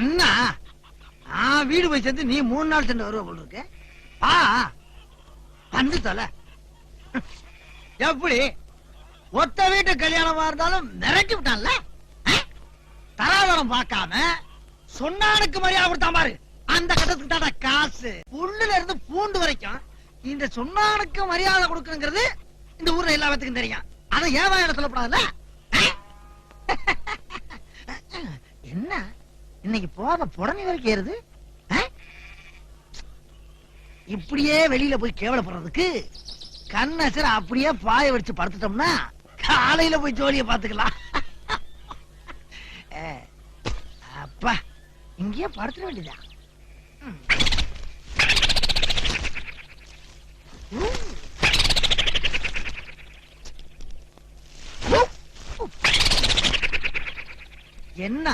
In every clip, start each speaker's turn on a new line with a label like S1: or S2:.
S1: என்ன நான் வீடு போய் சேர்ந்து நீ 3 நாள் சென்று வருவ போல இருக்கு. வந்து தொலை. எப்படி ஒத்த வீட்டு கல்யாணமா இருந்தாலும் மிரட்டி விட்டான்ல. தராதரம் பார்க்காம சொன்னானுக்கு மரியாதை கொடுத்தா பாரு. அந்த கட்டத்துக்கு தான காசு. உள்ளுல இருந்து பூண்டு வரைக்கும் இந்த சொன்னானுக்கு மரியாதை கொடுக்கணுங்கிறது இந்த ஊர்ல எல்லா பேத்துக்கும் தெரியும். அதை ஏன் வாயில சொல்லப்படாதுல்ல? என்ன இன்னைக்கு போத புடனி வரைக்கும் ஏறுது. இப்படியே வெளியில போய் கேவலப்படுறதுக்கு கண்ணசர அப்படியே பாய வச்சு படுத்துட்டோம்னா காலையில போய் ஜோலியை பாத்துக்கலாம். அப்பா இங்கேயே படுத்துட வேண்டியதா. என்ன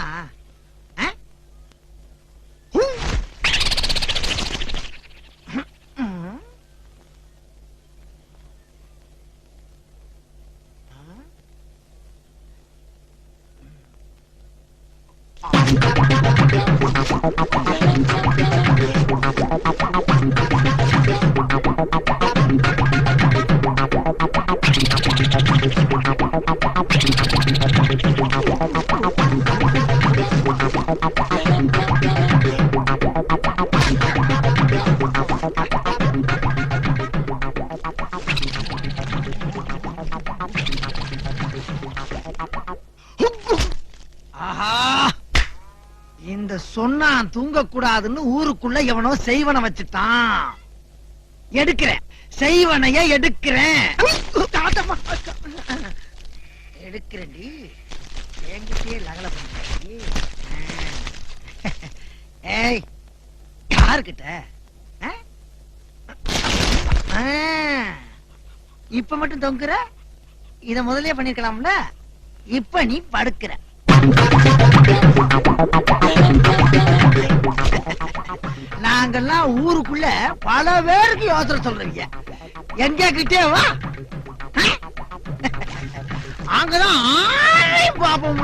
S1: இந்த சொன்னா தூங்க கூடாதுன்னு ஊருக்குள்ள எவனோ செய்வன வச்சுட்டான். எடுக்கிறேன் செய்வனைய எடுக்கிறேன். எடுக்கிறேன்டி என்கிட்டயே லகல பண்ணி. ஏய் யாருக்கிட்ட இப்ப மட்டும் தொங்குற? இத முதலே பண்ணிருக்கலாம்ல. இப்ப நீ படுக்கிற. நாங்கெல்லாம் ஊருக்குள்ள பல பேருக்கு யோசனை சொல்றீங்க. எங்க கிட்டே வா. அங்கதான் பாப்போம்.